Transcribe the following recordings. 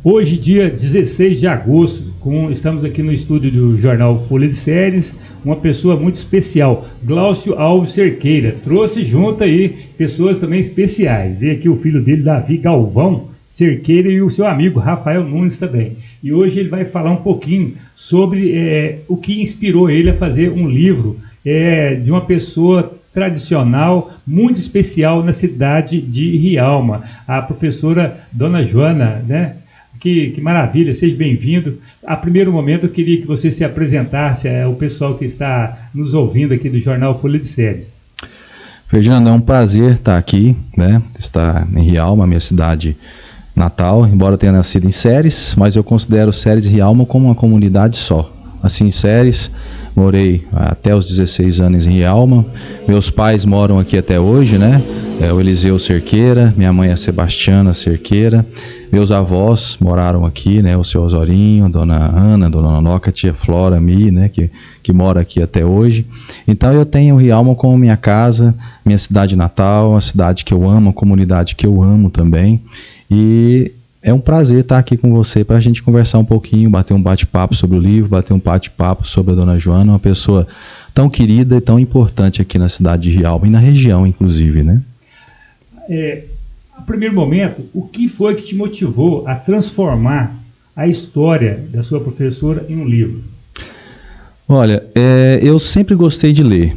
Hoje, dia 16 de agosto, estamos aqui no estúdio do jornal Folha de Séries, uma pessoa muito especial, Glaucio Alves Cerqueira. Trouxe junto aí pessoas também especiais. Veio aqui o filho dele, Davi Galvão Cerqueira, e o seu amigo Rafael Nunes também. E hoje ele vai falar um pouquinho sobre o que inspirou ele a fazer um livro de uma pessoa tradicional, muito especial na cidade de Rialma, a professora Dona Joana, né? Que maravilha, seja bem-vindo. A primeiro momento eu queria que você se apresentasse ao pessoal que está nos ouvindo aqui do jornal Folha de Séries. Ferdinando, é um prazer estar aqui, né? Estar em Rialma, minha cidade natal, embora tenha nascido em Séries, mas eu considero Séries e Rialma como uma comunidade só. Assim, em Séries, morei até os 16 anos em Rialma, meus pais moram aqui até hoje, né? O Eliseu Cerqueira, minha mãe é Sebastiana Cerqueira, meus avós moraram aqui, né? O seu Osorinho, Dona Ana, Dona Nonoca, tia Flora, Mi, né? Que mora aqui até hoje. Então eu tenho Rialma como minha casa, minha cidade natal, a cidade que eu amo, a comunidade que eu amo também. E é um prazer estar aqui com você para a gente conversar um pouquinho, bater um bate-papo sobre o livro, bater um bate-papo sobre a Dona Joana, uma pessoa tão querida e tão importante aqui na cidade de Rialma e na região, inclusive, né? A primeiro momento, o que foi que te motivou a transformar a história da sua professora em um livro? Olha, eu sempre gostei de ler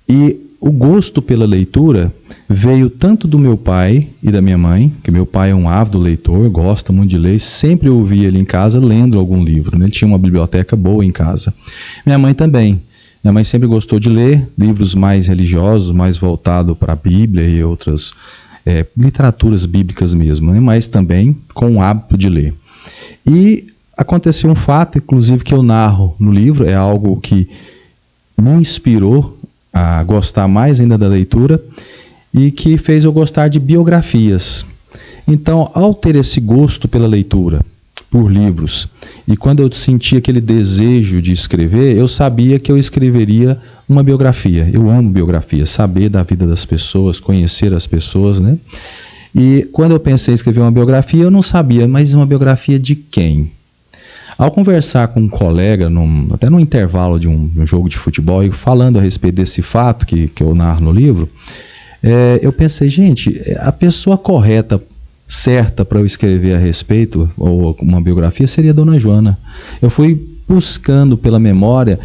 e o gosto pela leitura veio tanto do meu pai e da minha mãe, que meu pai é um ávido leitor, gosta muito de ler, sempre ouvia ele em casa lendo algum livro, né? Ele tinha uma biblioteca boa em casa. Minha mãe também. Minha mãe sempre gostou de ler livros mais religiosos, mais voltados para a Bíblia e outras literaturas bíblicas mesmo, né? Mas também com o hábito de ler. E aconteceu um fato, inclusive, que eu narro no livro, é algo que me inspirou a gostar mais ainda da leitura e que fez eu gostar de biografias. Então, ao ter esse gosto pela leitura, por livros, e quando eu senti aquele desejo de escrever, eu sabia que eu escreveria uma biografia. Eu amo biografia, saber da vida das pessoas, conhecer as pessoas, né? E quando eu pensei em escrever uma biografia, eu não sabia, mas uma biografia de quem? Ao conversar com um colega, até no intervalo de um jogo de futebol, e falando a respeito desse fato que eu narro no livro, eu pensei, gente, a pessoa correta, certa para eu escrever a respeito, ou uma biografia, seria a Dona Joana. Eu fui buscando pela memória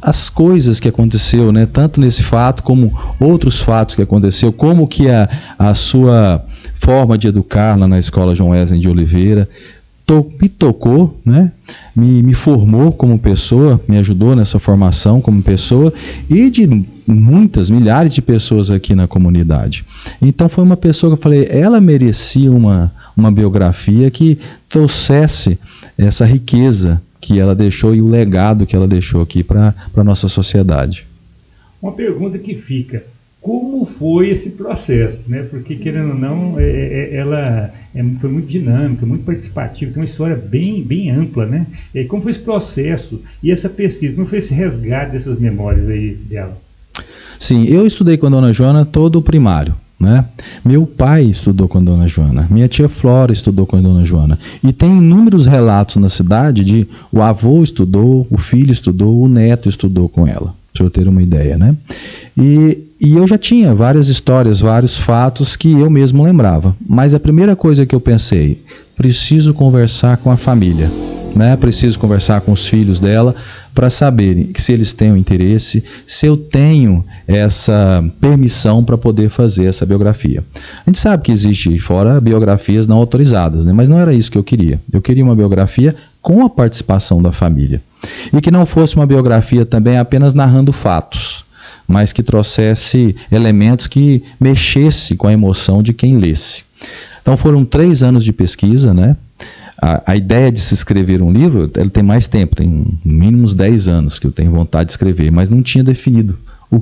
as coisas que aconteceu, né, tanto nesse fato como outros fatos que aconteceu, como que a sua forma de educar lá na escola João Wesley de Oliveira me tocou, né? Me formou como pessoa, me ajudou nessa formação como pessoa e de muitas, milhares de pessoas aqui na comunidade. Então foi uma pessoa que eu falei, ela merecia uma biografia que trouxesse essa riqueza que ela deixou e o legado que ela deixou aqui para a nossa sociedade. Uma pergunta que fica, como foi esse processo, né? Porque, querendo ou não, ela foi muito dinâmica, muito participativa, tem uma história bem ampla, né? E como foi esse processo e essa pesquisa, como foi esse resgate dessas memórias aí dela? Sim, eu estudei com a Dona Joana todo o primário, né? Meu pai estudou com a Dona Joana, minha tia Flora estudou com a Dona Joana, e tem inúmeros relatos na cidade de o avô estudou, o filho estudou, o neto estudou com ela, para eu ter uma ideia, né? E eu já tinha várias histórias, vários fatos que eu mesmo lembrava, mas a primeira coisa que eu pensei, preciso conversar com a família, né? Preciso conversar com os filhos dela para saberem se eles têm o interesse, se eu tenho essa permissão para poder fazer essa biografia. A gente sabe que existe fora biografias não autorizadas, né? Mas não era isso que eu queria. Eu queria uma biografia com a participação da família e que não fosse uma biografia também apenas narrando fatos, mas que trouxesse elementos que mexesse com a emoção de quem lesse. Então foram 3 anos de pesquisa, né? A ideia de se escrever um livro, ele tem mais tempo, tem no mínimo uns 10 anos que eu tenho vontade de escrever, mas não tinha definido o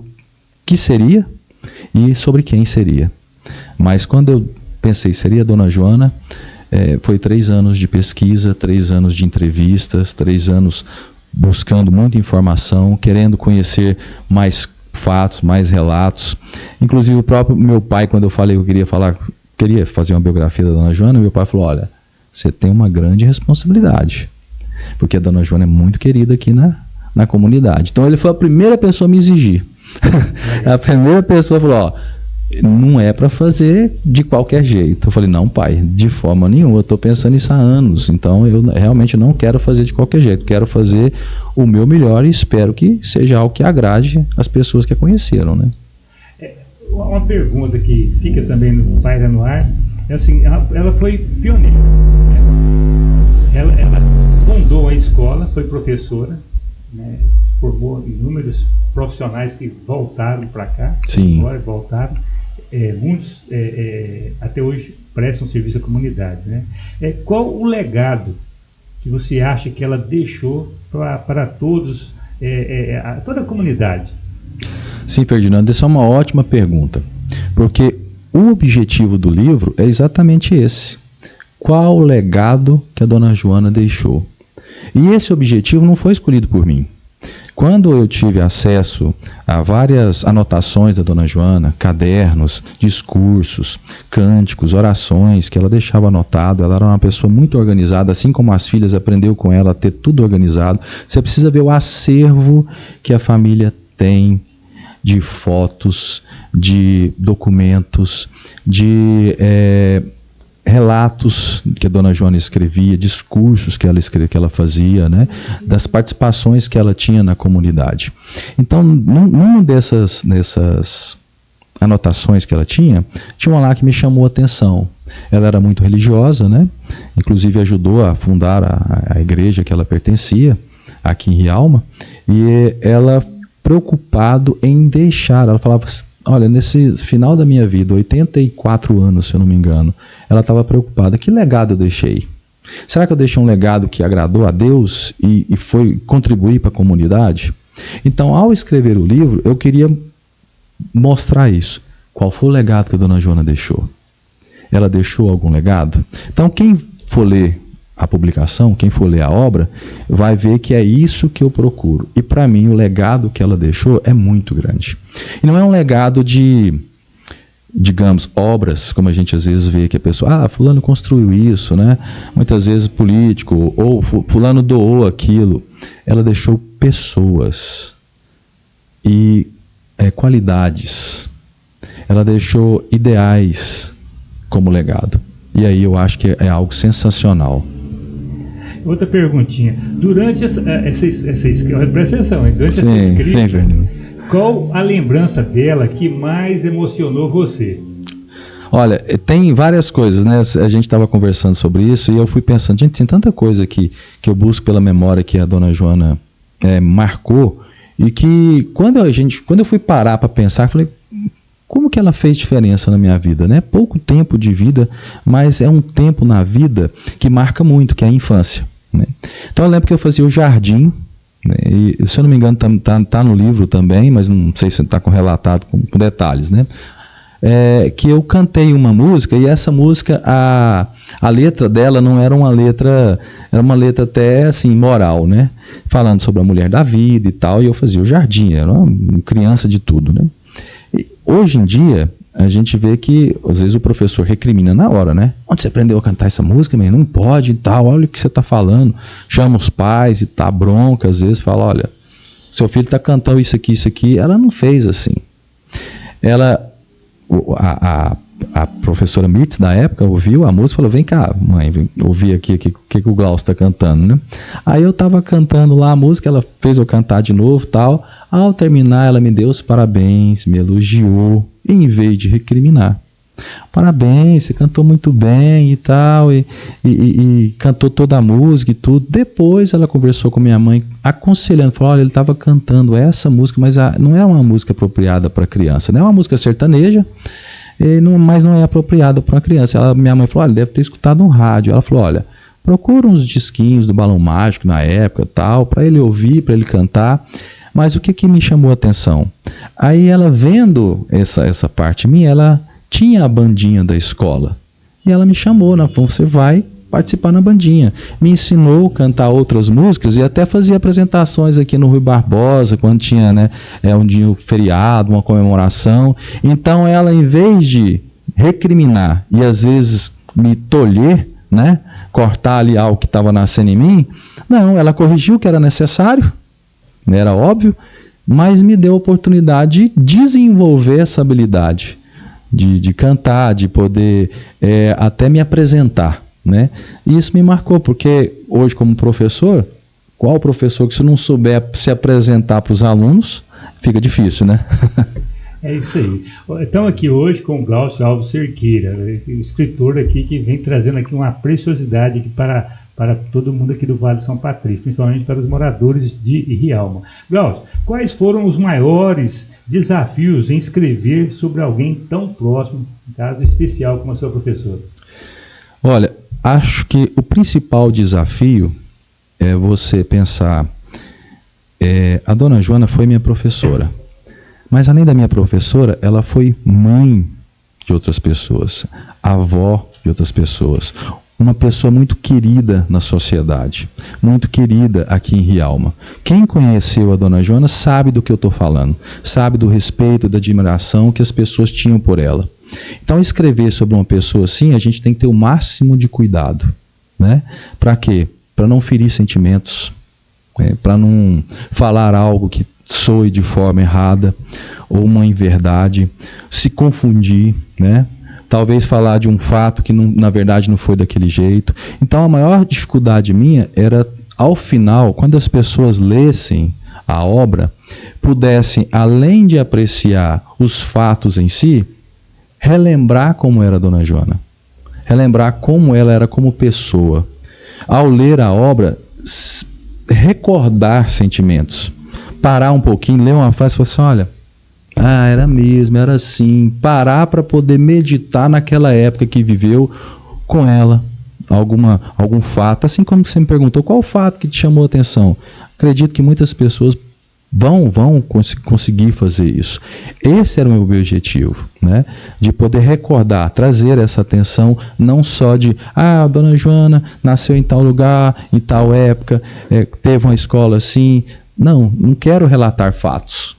que seria e sobre quem seria. Mas quando eu pensei, seria a Dona Joana, foi 3 anos de pesquisa, 3 anos de entrevistas, 3 anos buscando muita informação, querendo conhecer mais fatos, mais relatos. Inclusive o próprio meu pai, quando eu falei que eu queria fazer uma biografia da Dona Joana, meu pai falou, olha, você tem uma grande responsabilidade, porque a dona Joana é muito querida aqui na comunidade. Então ele foi a primeira pessoa a me exigir. A primeira pessoa falou, ó, não é para fazer de qualquer jeito. Eu falei, não, pai, de forma nenhuma, eu estou pensando nisso há anos, então eu realmente não quero fazer de qualquer jeito, quero fazer o meu melhor e espero que seja algo que agrade as pessoas que a conheceram, né? Uma pergunta que fica também no Paira no Ar, é assim, ela foi pioneira, né? Ela fundou a escola, foi professora, né? Formou inúmeros profissionais que voltaram para cá, sim, agora voltaram, muitos até hoje prestam serviço à comunidade, né? Qual o legado que você acha que ela deixou para todos, toda a comunidade? Sim, Ferdinando, essa é uma ótima pergunta, porque o objetivo do livro é exatamente esse. Qual o legado que a dona Joana deixou? E esse objetivo não foi escolhido por mim. Quando eu tive acesso a várias anotações da dona Joana, cadernos, discursos, cânticos, orações que ela deixava anotado, ela era uma pessoa muito organizada, assim como as filhas, aprendeu com ela a ter tudo organizado. Você precisa ver o acervo que a família tem de fotos, de documentos, de relatos que a dona Joana escrevia, discursos que ela fazia, né, das participações que ela tinha na comunidade. Então, numa dessas anotações que ela tinha uma lá que me chamou a atenção. Ela era muito religiosa, né, inclusive ajudou a fundar a igreja que ela pertencia, aqui em Rialma, e ela, preocupado em deixar, ela falava assim, olha, nesse final da minha vida, 84 anos, se eu não me engano, ela estava preocupada, que legado eu deixei? Será que eu deixei um legado que agradou a Deus e foi contribuir para a comunidade? Então, ao escrever o livro, eu queria mostrar isso. Qual foi o legado que a dona Joana deixou? Ela deixou algum legado? Então, quem for ler a publicação, quem for ler a obra, vai ver que é isso que eu procuro. E para mim o legado que ela deixou é muito grande. E não é um legado de, digamos, obras, como a gente às vezes vê que a pessoa, fulano construiu isso, né? Muitas vezes político, ou fulano doou aquilo. Ela deixou pessoas e qualidades. Ela deixou ideais como legado. E aí eu acho que é algo sensacional. Outra perguntinha. Durante essa presta atenção, durante sim, essa escrita, sim, qual a lembrança dela que mais emocionou você? Olha, tem várias coisas, né? A gente estava conversando sobre isso e eu fui pensando, gente, tem tanta coisa que eu busco pela memória que a dona Joana marcou, e que quando eu fui parar para pensar, eu falei, como que ela fez diferença na minha vida, né? Pouco tempo de vida, mas é um tempo na vida que marca muito, que é a infância, né? Então eu lembro que eu fazia o jardim, né? E, se eu não me engano tá no livro também, mas não sei se está relatado com detalhes, né? Que eu cantei uma música, e essa música, a letra dela não era uma letra, era uma letra até assim, moral, né? Falando sobre a mulher da vida e tal, e eu fazia o jardim, era uma criança de tudo, né? E hoje em dia, a gente vê que às vezes o professor recrimina na hora, né? Onde você aprendeu a cantar essa música, menino? Não pode e tal, olha o que você está falando. Chama os pais e tá bronca, às vezes fala, olha, seu filho está cantando isso aqui. Ela não fez assim. A professora Mirtz, da época, ouviu a música e falou, vem cá, mãe, vem ouvir aqui o que o Glaucio está cantando, né? Aí eu estava cantando lá a música, ela fez eu cantar de novo e tal. Ao terminar, ela me deu os parabéns, me elogiou, em vez de recriminar. Parabéns, você cantou muito bem e tal, e cantou toda a música e tudo. Depois ela conversou com minha mãe, aconselhando, falou, olha, ele estava cantando essa música, mas não é uma música apropriada para criança, não é uma música sertaneja, mas não é apropriada para uma criança. Minha mãe falou, olha, deve ter escutado um rádio. Ela falou, olha, procura uns disquinhos do Balão Mágico na época, tal, para ele ouvir, para ele cantar. Mas o que me chamou a atenção? Aí ela, vendo essa parte minha, ela tinha a bandinha da escola. E ela me chamou, né? Você vai participar na bandinha. Me ensinou a cantar outras músicas e até fazia apresentações aqui no Rui Barbosa, quando tinha, né, um dia um feriado, uma comemoração. Então ela, em vez de recriminar e às vezes me tolher, né, cortar ali algo que estava nascendo em mim. Não, ela corrigiu o que era necessário, era óbvio, mas me deu a oportunidade de desenvolver essa habilidade, de cantar, de poder até me apresentar, né? E isso me marcou, porque hoje como professor, qual professor que se não souber se apresentar para os alunos, fica difícil, né? É isso aí. Estamos aqui hoje com o Glaucio Alves Cerqueira, escritor aqui que vem trazendo aqui uma preciosidade aqui para todo mundo aqui do Vale de São Patrício, principalmente para os moradores de Rialma. Glaucio, quais foram os maiores desafios em escrever sobre alguém tão próximo, um caso especial como a sua professora? Olha, acho que o principal desafio é você pensar, a dona Joana foi minha professora. Mas além da minha professora, ela foi mãe de outras pessoas, avó de outras pessoas, uma pessoa muito querida na sociedade, muito querida aqui em Rialma. Quem conheceu a dona Joana sabe do que eu estou falando, sabe do respeito, da admiração que as pessoas tinham por ela. Então, escrever sobre uma pessoa assim, a gente tem que ter o máximo de cuidado, né? Para quê? Para não ferir sentimentos, para não falar algo que soe de forma errada ou uma inverdade, se confundir, né? Talvez falar de um fato que na verdade não foi daquele jeito. Então a maior dificuldade minha era, ao final, quando as pessoas lessem a obra, pudessem, além de apreciar os fatos em si, relembrar como era a dona Joana, relembrar como ela era como pessoa. Ao ler a obra, recordar sentimentos, parar um pouquinho, ler uma frase e falar assim, olha, era mesmo, era assim, parar para poder meditar naquela época que viveu com ela, algum fato, assim como você me perguntou, qual o fato que te chamou a atenção? Acredito que muitas pessoas vão conseguir fazer isso. Esse era o meu objetivo, né? De poder recordar, trazer essa atenção, não só de, a dona Joana nasceu em tal lugar, em tal época, teve uma escola assim. Não quero relatar fatos.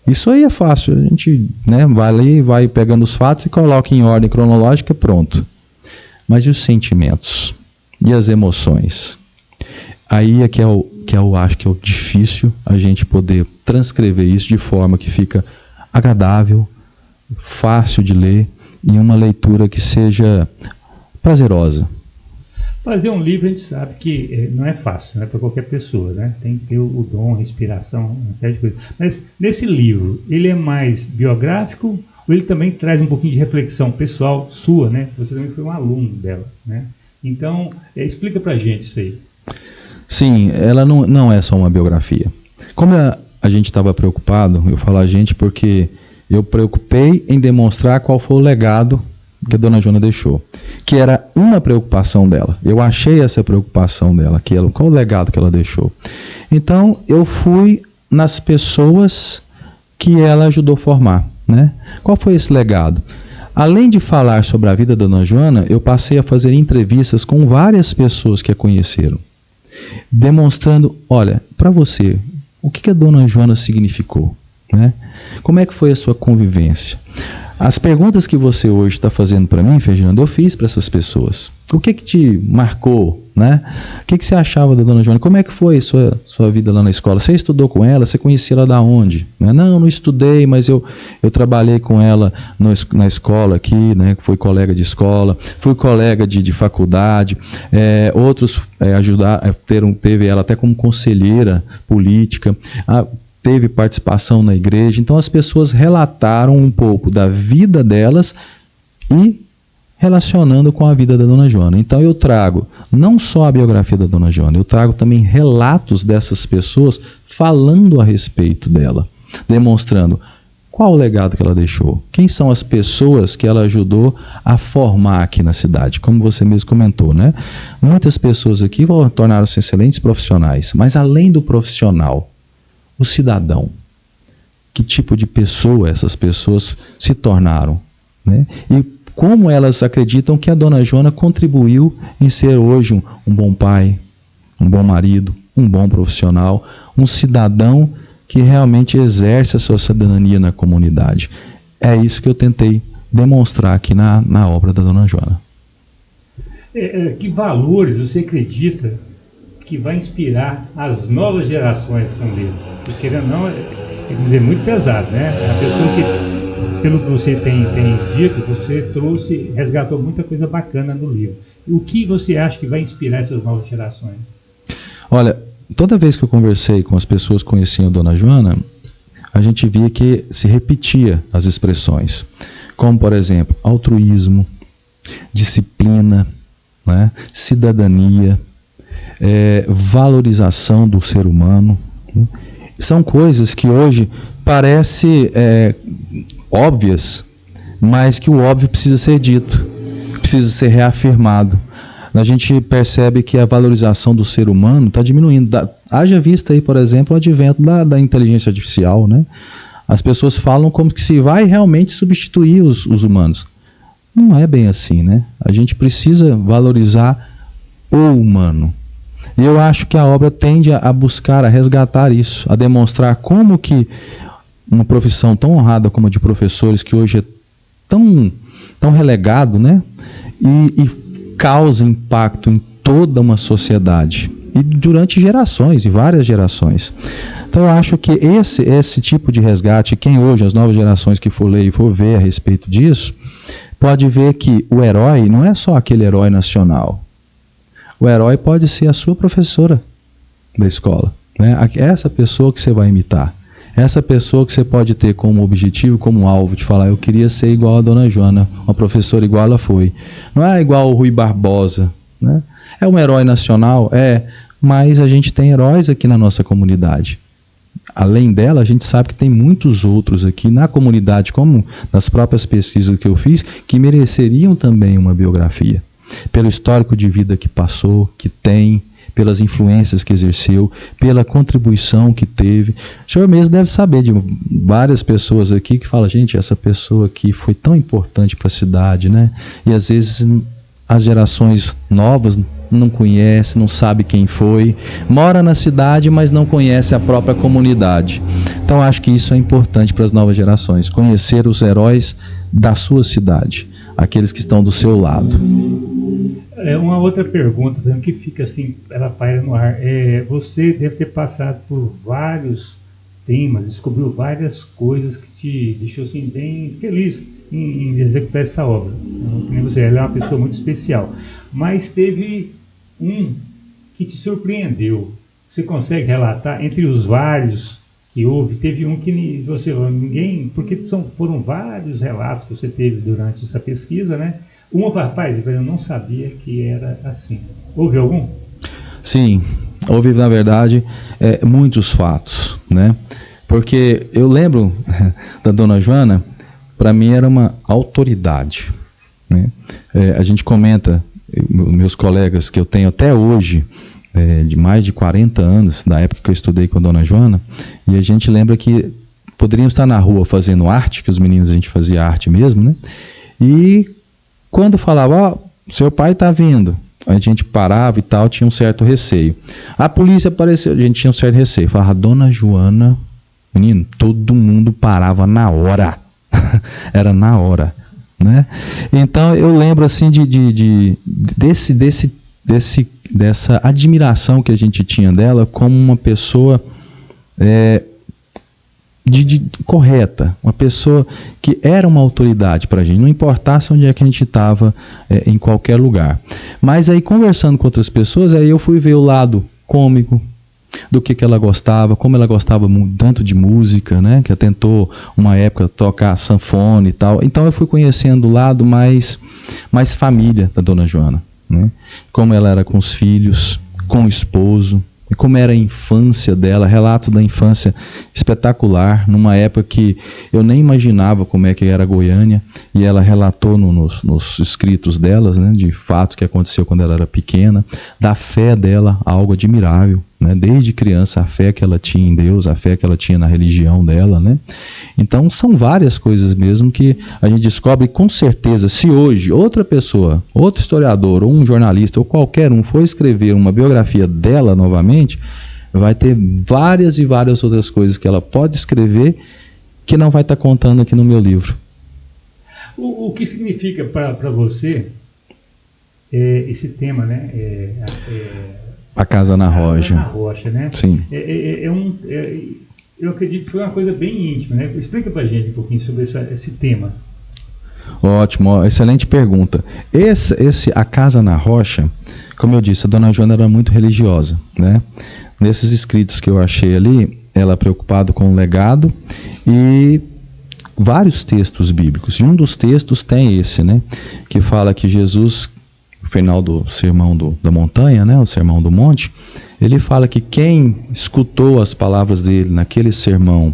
Isso aí é fácil, a gente, né, vai ali, vai pegando os fatos e coloca em ordem cronológica, pronto. Mas e os sentimentos? E as emoções? Aí é que eu acho que é o difícil a gente poder transcrever isso de forma que fica agradável, fácil de ler e uma leitura que seja prazerosa. Fazer um livro a gente sabe que não é fácil, né, para qualquer pessoa, né? Tem que ter o dom, a inspiração, uma série de coisas. Mas nesse livro, ele é mais biográfico ou ele também traz um pouquinho de reflexão pessoal sua, né? Você também foi um aluno dela, né? Então, explica pra gente isso aí. Sim, ela não é só uma biografia. Como a gente estava preocupado, eu falo a gente porque eu preocupei em demonstrar qual foi o legado que a dona Joana deixou, que era uma preocupação dela. Eu achei essa preocupação dela, qual o legado que ela deixou. Então, eu fui nas pessoas que ela ajudou a formar, né? Qual foi esse legado? Além de falar sobre a vida da dona Joana, eu passei a fazer entrevistas com várias pessoas que a conheceram, demonstrando, olha, para você, o que a dona Joana significou, né? Como é que foi a sua convivência? As perguntas que você hoje está fazendo para mim, Ferdinando, eu fiz para essas pessoas. O que te marcou, né? O que você achava da dona Joana? Como é que foi sua vida lá na escola? Você estudou com ela? Você conhecia ela da onde? Não estudei, mas eu trabalhei com ela na escola aqui, né? Fui colega de escola, fui colega de faculdade. Outros teve ela até como conselheira política. Teve participação na igreja. Então as pessoas relataram um pouco da vida delas e relacionando com a vida da dona Joana. Então eu trago não só a biografia da dona Joana, eu trago também relatos dessas pessoas falando a respeito dela, demonstrando qual o legado que ela deixou, quem são as pessoas que ela ajudou a formar aqui na cidade, como você mesmo comentou, né? Muitas pessoas aqui tornaram-se excelentes profissionais, mas além do profissional, o cidadão, que tipo de pessoa essas pessoas se tornaram, né? E como elas acreditam que a dona Joana contribuiu em ser hoje um bom pai, um bom marido, um bom profissional, um cidadão que realmente exerce a sua cidadania na comunidade. É isso que eu tentei demonstrar aqui na obra da dona Joana. Que valores você acredita que vai inspirar as novas gerações com o livro? Porque, querendo ou não, é muito pesado, né? A pessoa que, pelo que você tem dito, você resgatou muita coisa bacana no livro. E o que você acha que vai inspirar essas novas gerações? Olha, toda vez que eu conversei com as pessoas que conheciam a Dona Joana, a gente via que se repetia as expressões, como, por exemplo, altruísmo, disciplina, né, cidadania, valorização do ser humano. São coisas que hoje parecem óbvias, mas que o óbvio precisa ser dito, precisa ser reafirmado. A gente percebe que a valorização do ser humano está diminuindo. Haja vista aí, por exemplo, o advento da inteligência artificial, né? As pessoas falam como que se vai realmente substituir os humanos. Não é bem assim, né? A gente precisa valorizar o humano. E eu acho que a obra tende a buscar, a resgatar isso, a demonstrar como que uma profissão tão honrada como a de professores, que hoje é tão relegado, né? E causa impacto em toda uma sociedade. E durante gerações, e várias gerações. Então eu acho que esse tipo de resgate, quem hoje, as novas gerações que for ler e for ver a respeito disso, pode ver que o herói não é só aquele herói nacional. O herói pode ser a sua professora da escola, né? Essa pessoa que você vai imitar. Essa pessoa que você pode ter como objetivo, como alvo, de falar, eu queria ser igual a Dona Joana, uma professora igual ela foi. Não é igual o Rui Barbosa, né? É um herói nacional? Mas a gente tem heróis aqui na nossa comunidade. Além dela, a gente sabe que tem muitos outros aqui na comunidade, como nas próprias pesquisas que eu fiz, que mereceriam também uma biografia. Pelo histórico de vida que passou, que tem, pelas influências que exerceu, pela contribuição que teve. O senhor mesmo deve saber de várias pessoas aqui que falam, gente, essa pessoa aqui foi tão importante para a cidade, né? E às vezes as gerações novas não conhecem, não sabem quem foi, mora na cidade, mas não conhece a própria comunidade. Então acho que isso é importante para as novas gerações, conhecer os heróis da sua cidade, aqueles que estão do seu lado. Uma outra pergunta também que fica assim, ela paira no ar. Você deve ter passado por vários temas, descobriu várias coisas que te deixou assim, bem feliz em executar essa obra. Você é uma pessoa muito especial. Mas teve um que te surpreendeu. Você consegue relatar entre os vários que houve? Teve um que você ninguém, porque foram vários relatos que você teve durante essa pesquisa, né? Rapaz, eu não sabia que era assim. Houve algum? Sim, houve, na verdade, muitos fatos, né? Porque eu lembro da Dona Joana, para mim era uma autoridade, né? A gente comenta, meus colegas que eu tenho até hoje, de mais de 40 anos, da época que eu estudei com a Dona Joana, e a gente lembra que poderíamos estar na rua fazendo arte, que os meninos a gente fazia arte mesmo, né? E quando falava, seu pai está vindo, a gente parava e tal, tinha um certo receio. A polícia apareceu, a gente tinha um certo receio. Falava, Dona Joana, menino, todo mundo parava na hora. Era na hora, né? Então eu lembro assim dessa admiração que a gente tinha dela como uma pessoa correta, uma pessoa que era uma autoridade para a gente, não importasse onde é que a gente estava, em qualquer lugar. Mas aí, conversando com outras pessoas, aí eu fui ver o lado cômico, do que ela gostava, como ela gostava tanto de música, né? Que ela tentou, uma época, tocar sanfona e tal. Então eu fui conhecendo o lado mais família da Dona Joana, né? Como ela era com os filhos, com o esposo, e como era a infância dela, relatos da infância espetacular, numa época que eu nem imaginava como é que era Goiânia, e ela relatou nos escritos delas, né, de fatos que aconteceu quando ela era pequena, da fé dela, algo admirável, né, desde criança, a fé que ela tinha em Deus, a fé que ela tinha na religião dela, né. Então são várias coisas mesmo que a gente descobre, com certeza, se hoje outra pessoa, outro historiador, ou um jornalista, ou qualquer um, for escrever uma biografia dela novamente, vai ter várias e várias outras coisas que ela pode escrever que não vai estar contando aqui no meu livro. O que significa para você esse tema, né? A Casa na Rocha. Na Rocha, né? Sim. Eu acredito que foi uma coisa bem íntima, né? Explica pra gente um pouquinho sobre esse tema. Ótimo, excelente pergunta. A Casa na Rocha, como eu disse, a Dona Joana era muito religiosa, né? Nesses escritos que eu achei ali, ela preocupada com o legado e vários textos bíblicos. E um dos textos tem esse, né? Que fala que Jesus, no final do Sermão da Montanha, né? O Sermão do Monte, ele fala que quem escutou as palavras dele naquele sermão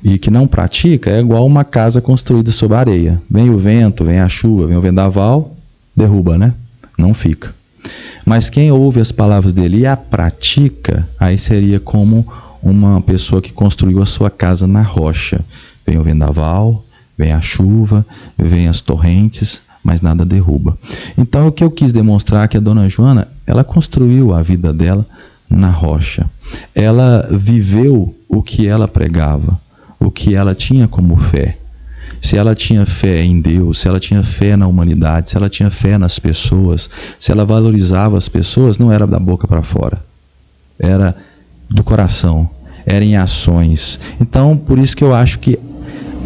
e que não pratica é igual uma casa construída sobre areia. Vem o vento, vem a chuva, vem o vendaval, derruba, né? Não fica. Mas quem ouve as palavras dele e a pratica, aí seria como uma pessoa que construiu a sua casa na rocha. Vem o vendaval, vem a chuva, vem as torrentes, mas nada derruba. Então o que eu quis demonstrar é que a Dona Joana, ela construiu a vida dela na rocha. Ela viveu o que ela pregava, o que ela tinha como fé. Se ela tinha fé em Deus, se ela tinha fé na humanidade, se ela tinha fé nas pessoas, se ela valorizava as pessoas, não era da boca para fora. Era do coração, era em ações. Então, por isso que eu acho que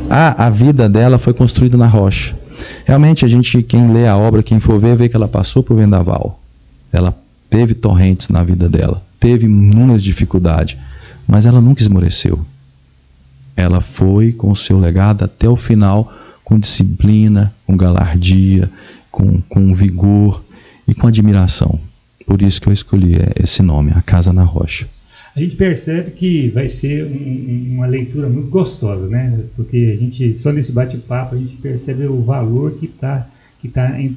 a vida dela foi construída na rocha. Realmente, quem lê a obra, quem for ver, vê que ela passou por vendaval. Ela teve torrentes na vida dela, teve inúmeras dificuldades, mas ela nunca esmoreceu. Ela foi com o seu legado até o final, com disciplina, com galardia, com vigor e com admiração. Por isso que eu escolhi esse nome, A Casa na Rocha. A gente percebe que vai ser uma leitura muito gostosa, né? Porque só nesse bate-papo, a gente percebe o valor que está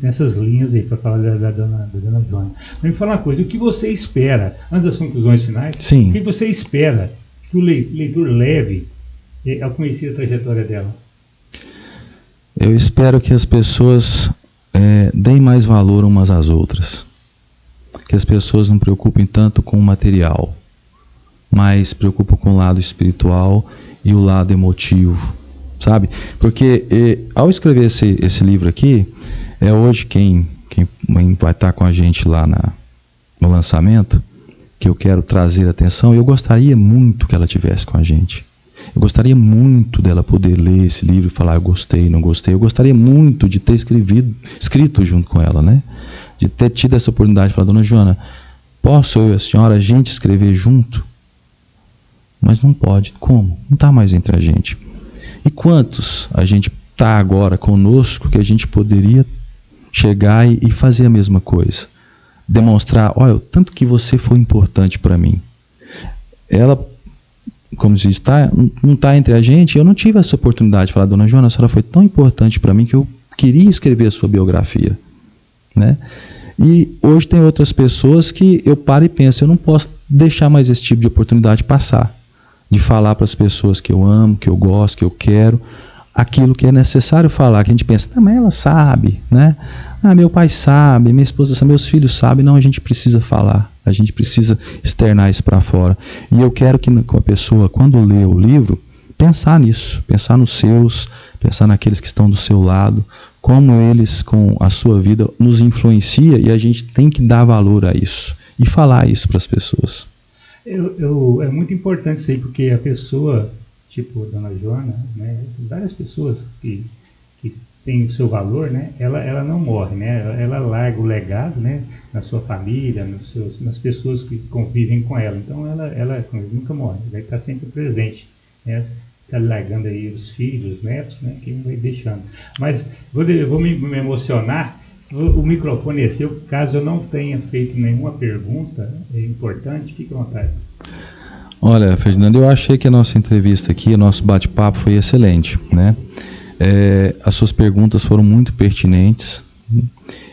nessas linhas aí, para falar da dona Joana. Mas me fala uma coisa, o que você espera, antes das conclusões finais, Sim. O que você espera que o leitor leve ao conhecer a trajetória dela? Eu espero que as pessoas deem mais valor umas às outras. Que as pessoas não preocupem tanto com o material, mas preocupam com o lado espiritual e o lado emotivo, sabe? Porque ao escrever esse livro aqui, hoje quem vai estar com a gente lá no lançamento, que eu quero trazer atenção, eu gostaria muito que ela tivesse com a gente. Eu gostaria muito dela poder ler esse livro e falar, eu gostei, não gostei. Eu gostaria muito de ter escrito junto com ela, né? De ter tido essa oportunidade de falar, Dona Joana, posso eu e a senhora, a gente escrever junto? Mas não pode. Como? Não está mais entre a gente. E quantos a gente está agora conosco que a gente poderia chegar e fazer a mesma coisa? Demonstrar, olha, o tanto que você foi importante para mim. Ela, como se diz, não está entre a gente. Eu não tive essa oportunidade de falar, Dona Joana, a senhora foi tão importante para mim que eu queria escrever a sua biografia, né? E hoje tem outras pessoas que eu paro e penso, eu não posso deixar mais esse tipo de oportunidade passar, de falar para as pessoas que eu amo, que eu gosto, que eu quero, aquilo que é necessário falar, que a gente pensa, não, mas ela sabe, né? Meu pai sabe, minha esposa sabe, meus filhos sabem. Não, a gente precisa falar, a gente precisa externar isso para fora. E eu quero que a pessoa, quando lê o livro, pensar nisso, pensar nos seus, pensar naqueles que estão do seu lado, como eles, com a sua vida, nos influencia, e a gente tem que dar valor a isso e falar isso para as pessoas. É muito importante isso aí, porque a pessoa, tipo a Dona Joana, né, várias pessoas que tem o seu valor, né? Ela não morre, né? Ela larga o legado, né? Na sua família, nas pessoas que convivem com ela. Então ela nunca morre, vai estar sempre presente, né? Está largando aí os filhos, os netos, né? Que vai deixando. Mas eu vou me emocionar. O microfone é seu. Caso eu não tenha feito nenhuma pergunta importante, fique à vontade. Olha, Ferdinando, eu achei que a nossa entrevista aqui, o nosso bate-papo foi excelente, né? As suas perguntas foram muito pertinentes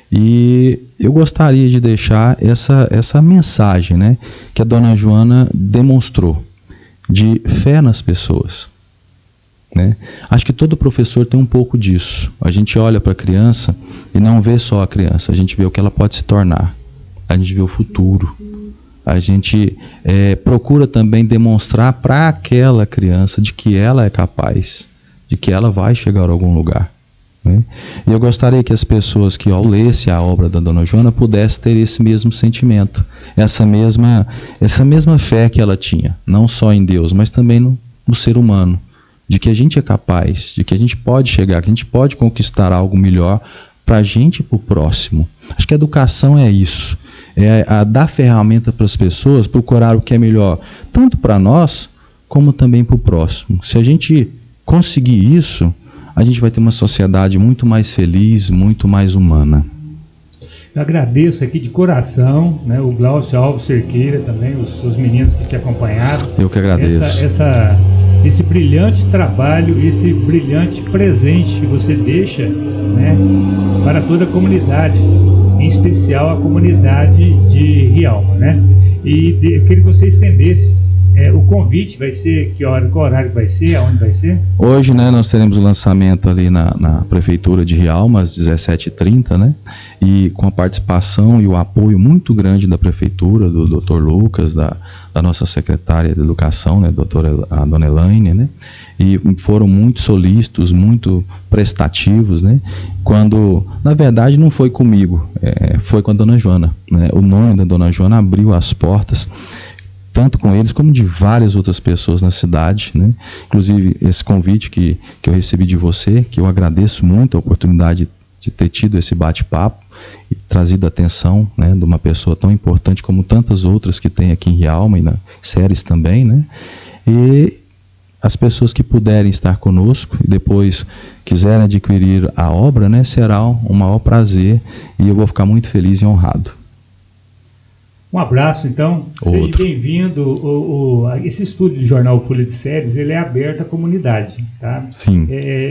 e eu gostaria de deixar essa mensagem, né, que a Dona Joana demonstrou, de fé nas pessoas, né? Acho que todo professor tem um pouco disso. A gente olha para a criança e não vê só a criança, a gente vê o que ela pode se tornar, a gente vê o futuro. A gente procura também demonstrar para aquela criança de que ela é capaz, de que ela vai chegar a algum lugar. né? E eu gostaria que as pessoas que ao lessem a obra da Dona Joana pudessem ter esse mesmo sentimento, essa mesma fé que ela tinha, não só em Deus, mas também no ser humano, de que a gente é capaz, de que a gente pode chegar, que a gente pode conquistar algo melhor para a gente e para o próximo. Acho que a educação é isso, é a dar ferramenta para as pessoas procurar o que é melhor, tanto para nós, como também para o próximo. Se a gente conseguir isso, a gente vai ter uma sociedade muito mais feliz, muito mais humana. Eu agradeço aqui de coração, né, o Glaucio Alves Cerqueira também, os meninos que te acompanharam. Eu que agradeço. Esse brilhante trabalho, esse brilhante presente que você deixa, né, para toda a comunidade, em especial a comunidade de Rialma, né? E eu queria que você estendesse o convite. Vai ser que hora, qual horário vai ser, aonde vai ser? Hoje, né, nós teremos o lançamento ali na Prefeitura de Rialma, às 17h30, né? E com a participação e o apoio muito grande da Prefeitura, do Dr. Lucas, da nossa secretária de Educação, né, a Dona Elaine, né? E foram muito solícitos, muito prestativos, né? Quando, na verdade, não foi comigo, foi com a Dona Joana, né? O nome da Dona Joana abriu as portas, tanto com eles como de várias outras pessoas na cidade, né? Inclusive esse convite que eu recebi de você, que eu agradeço muito a oportunidade de ter tido esse bate-papo e trazido a atenção, né, de uma pessoa tão importante como tantas outras que tem aqui em Rialma e na Séries também, né? E as pessoas que puderem estar conosco e depois quiserem adquirir a obra, né, será um maior prazer e eu vou ficar muito feliz e honrado. Um abraço, então. Seja bem-vindo. Esse estúdio do Jornal Folha de Séries, ele é aberto à comunidade, tá? Sim.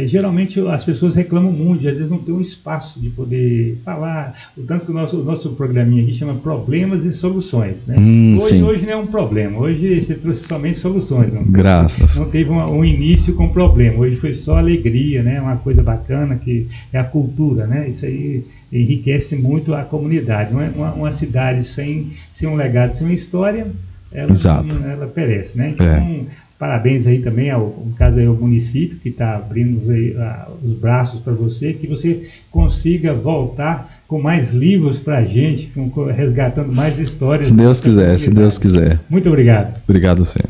Geralmente as pessoas reclamam muito, às vezes não tem um espaço de poder falar. O tanto que o nosso programinha aqui chama Problemas e Soluções, né? Hoje não é um problema. Hoje você trouxe somente soluções. Não? Graças. Não teve um início com problema. Hoje foi só alegria, né? Uma coisa bacana que é a cultura, né? Isso aí enriquece muito a comunidade. Uma cidade sem um legado, sem uma história, ela perece, né? Então, parabéns aí também no caso aí, ao município que está abrindo os braços para você, que você consiga voltar com mais livros para a gente, resgatando mais histórias. Se Deus quiser, se Deus quiser. Muito obrigado. Obrigado, senhor.